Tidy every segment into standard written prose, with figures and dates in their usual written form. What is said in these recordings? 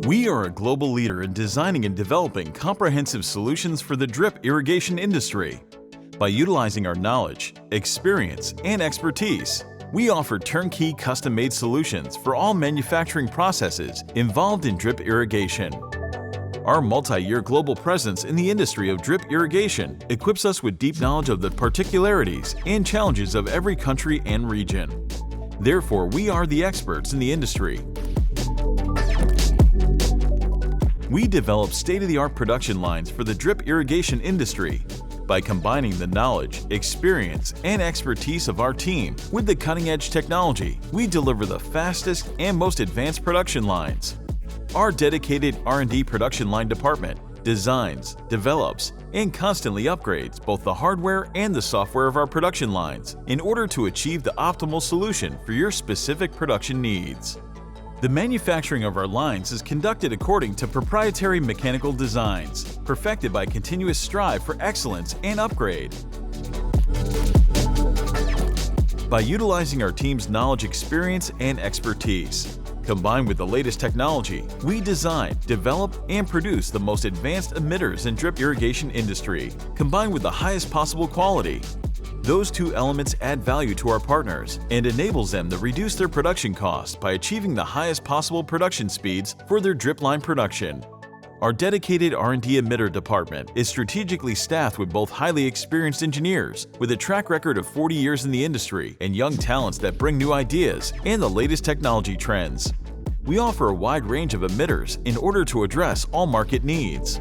We are a global leader in designing and developing comprehensive solutions for the drip irrigation industry. By utilizing our knowledge, experience, and expertise, we offer turnkey custom-made solutions for all manufacturing processes involved in drip irrigation. Our multi-year global presence in the industry of drip irrigation equips us with deep knowledge of the particularities and challenges of every country and region. Therefore, we are the experts in the industry. We develop state-of-the-art production lines for the drip irrigation industry. By combining the knowledge, experience, and expertise of our team with the cutting-edge technology, we deliver the fastest and most advanced production lines. Our dedicated R&D production line department designs, develops, and constantly upgrades both the hardware and the software of our production lines in order to achieve the optimal solution for your specific production needs. The manufacturing of our lines is conducted according to proprietary mechanical designs, perfected by continuous strive for excellence and upgrade. By utilizing our team's knowledge, experience, and expertise, combined with the latest technology, we design, develop, and produce the most advanced emitters in drip irrigation industry, combined with the highest possible quality. Those two elements add value to our partners and enables them to reduce their production costs by achieving the highest possible production speeds for their drip line production. Our dedicated R&D emitter department is strategically staffed with both highly experienced engineers with a track record of 40 years in the industry and young talents that bring new ideas and the latest technology trends. We offer a wide range of emitters in order to address all market needs.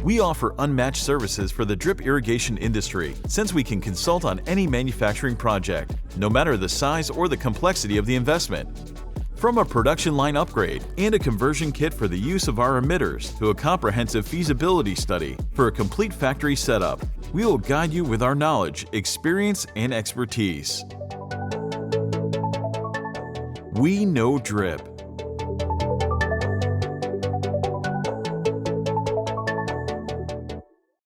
We offer unmatched services for the drip irrigation industry since we can consult on any manufacturing project, no matter the size or the complexity of the investment. From a production line upgrade and a conversion kit for the use of our emitters to a comprehensive feasibility study for a complete factory setup, we will guide you with our knowledge, experience, and expertise. We know drip.